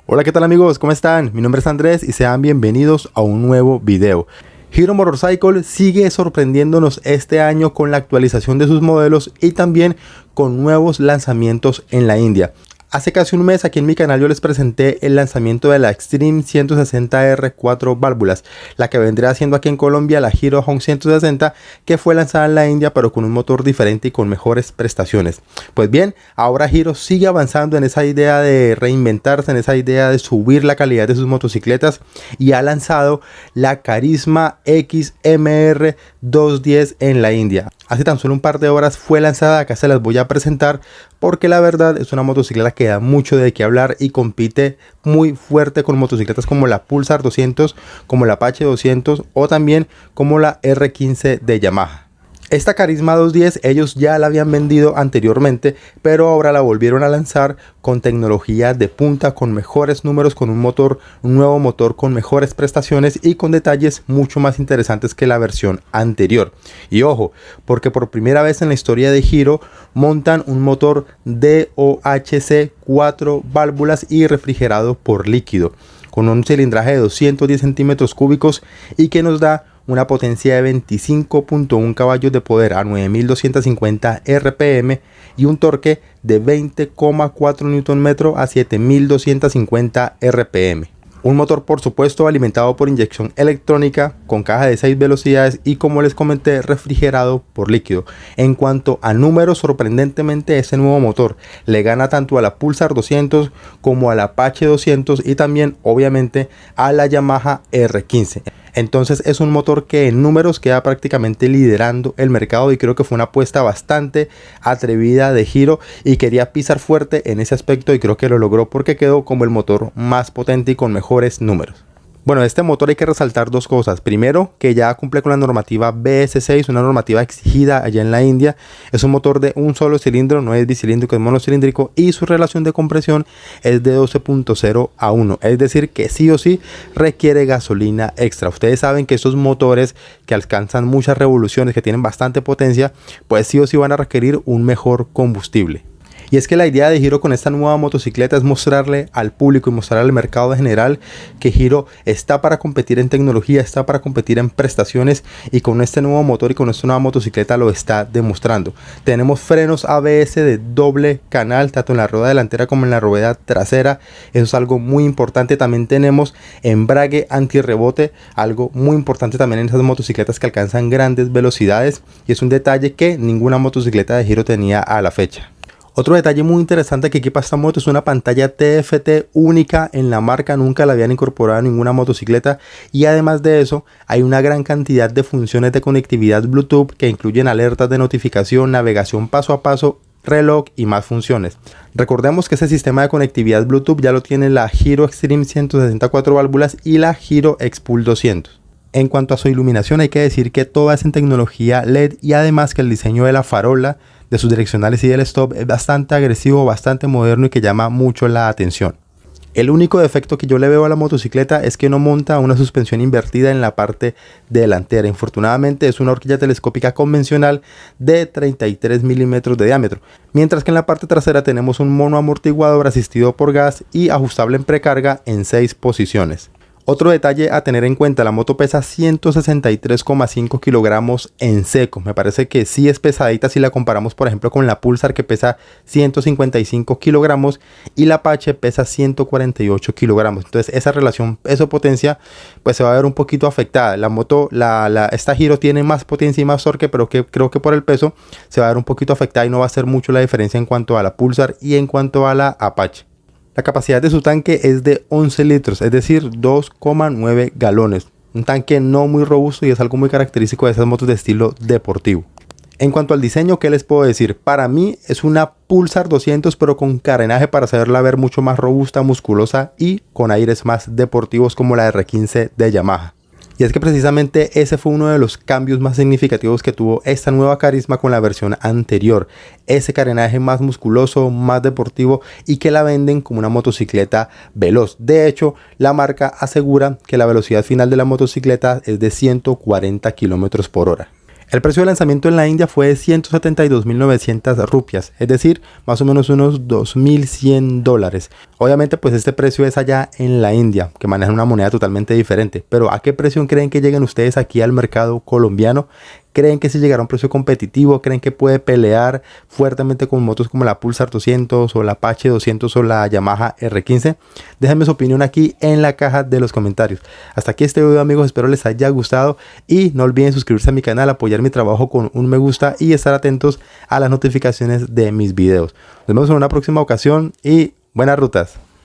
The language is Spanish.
Hola, ¿qué tal amigos? ¿Cómo están? Mi nombre es Andrés y sean bienvenidos a un nuevo video. Hero Motorcycle sigue sorprendiéndonos este año con la actualización de sus modelos y también con nuevos lanzamientos en la India. Hace casi un mes aquí en mi canal yo les presenté el lanzamiento de la Extreme 160R 4 válvulas, la que vendría siendo aquí en Colombia la Hero Home 160, que fue lanzada en la India pero con un motor diferente y con mejores prestaciones. Pues bien, ahora Hero sigue avanzando en esa idea de reinventarse, en esa idea de subir la calidad de sus motocicletas y ha lanzado la Karizma XMR 210 en la India. Hace tan solo un par de horas fue lanzada, acá se las voy a presentar porque la verdad es una motocicleta que da mucho de qué hablar y compite muy fuerte con motocicletas como la Pulsar 200, como la Apache 200 o también como la R15 de Yamaha. Esta Karizma 210 ellos ya la habían vendido anteriormente, pero ahora la volvieron a lanzar con tecnología de punta, con mejores números, con un nuevo motor con mejores prestaciones y con detalles mucho más interesantes que la versión anterior. Y ojo, porque por primera vez en la historia de Hero montan un motor DOHC 4 válvulas y refrigerado por líquido, con un cilindraje de 210 centímetros cúbicos y que nos da una potencia de 25.1 caballos de poder a 9250 RPM y un torque de 20,4 Nm a 7250 RPM. Un motor por supuesto alimentado por inyección electrónica con caja de 6 velocidades y como les comenté refrigerado por líquido. En cuanto a números, sorprendentemente este nuevo motor le gana tanto a la Pulsar 200 como a la Apache 200 y también obviamente a la Yamaha R15. Entonces es un motor que en números queda prácticamente liderando el mercado y creo que fue una apuesta bastante atrevida de Hero y quería pisar fuerte en ese aspecto y creo que lo logró porque quedó como el motor más potente y con mejores números. Bueno, de este motor hay que resaltar dos cosas. Primero, que ya cumple con la normativa BS6, una normativa exigida allá en la India. Es un motor de un solo cilindro, no es bicilíndrico, es monocilíndrico y su relación de compresión es de 12.0 a 1. Es decir, que sí o sí requiere gasolina extra. Ustedes saben que esos motores que alcanzan muchas revoluciones, que tienen bastante potencia, pues sí o sí van a requerir un mejor combustible. Y es que la idea de Hero con esta nueva motocicleta es mostrarle al público y mostrarle al mercado en general que Hero está para competir en tecnología, está para competir en prestaciones y con este nuevo motor y con esta nueva motocicleta lo está demostrando. Tenemos frenos ABS de doble canal, tanto en la rueda delantera como en la rueda trasera. Eso es algo muy importante. También tenemos embrague antirrebote, algo muy importante también en esas motocicletas que alcanzan grandes velocidades y es un detalle que ninguna motocicleta de Hero tenía a la fecha. Otro detalle muy interesante que equipa esta moto es una pantalla TFT única en la marca, nunca la habían incorporado a ninguna motocicleta y además de eso hay una gran cantidad de funciones de conectividad Bluetooth que incluyen alertas de notificación, navegación paso a paso, reloj y más funciones. Recordemos que ese sistema de conectividad Bluetooth ya lo tiene la Hero Extreme 164 válvulas y la Hero X-Pull 200. En cuanto a su iluminación hay que decir que toda es en tecnología LED y además que el diseño de la farola, de sus direccionales y del stop es bastante agresivo, bastante moderno y que llama mucho la atención. El único defecto que yo le veo a la motocicleta es que no monta una suspensión invertida en la parte delantera. Infortunadamente es una horquilla telescópica convencional de 33 milímetros de diámetro, mientras que en la parte trasera tenemos un mono amortiguador asistido por gas y ajustable en precarga en 6 posiciones. Otro detalle a tener en cuenta, la moto pesa 163,5 kilogramos en seco. Me parece que sí es pesadita si la comparamos por ejemplo con la Pulsar que pesa 155 kilogramos y la Apache pesa 148 kilogramos. Entonces esa relación peso-potencia pues se va a ver un poquito afectada. La moto, esta Hero tiene más potencia y más torque, pero que creo que por el peso se va a ver un poquito afectada y no va a ser mucho la diferencia en cuanto a la Pulsar y en cuanto a la Apache. La capacidad de su tanque es de 11 litros, es decir, 2,9 galones. Un tanque no muy robusto y es algo muy característico de esas motos de estilo deportivo. En cuanto al diseño, ¿qué les puedo decir? Para mí es una Pulsar 200 pero con carenaje para saberla ver mucho más robusta, musculosa y con aires más deportivos como la R15 de Yamaha. Y es que precisamente ese fue uno de los cambios más significativos que tuvo esta nueva Karizma con la versión anterior. Ese carenaje más musculoso, más deportivo y que la venden como una motocicleta veloz. De hecho, la marca asegura que la velocidad final de la motocicleta es de 140 km por hora. El precio de lanzamiento en la India fue de 172.900 rupias, es decir, más o menos unos 2.100 dólares. Obviamente pues este precio es allá en la India, que manejan una moneda totalmente diferente. Pero ¿a qué precio creen que lleguen ustedes aquí al mercado colombiano? ¿Creen que si llegará a un precio competitivo? ¿Creen que puede pelear fuertemente con motos como la Pulsar 200 o la Apache 200 o la Yamaha R15? Déjenme su opinión aquí en la caja de los comentarios. Hasta aquí este video, amigos, espero les haya gustado y no olviden suscribirse a mi canal, apoyar mi trabajo con un me gusta y estar atentos a las notificaciones de mis videos. Nos vemos en una próxima ocasión y buenas rutas.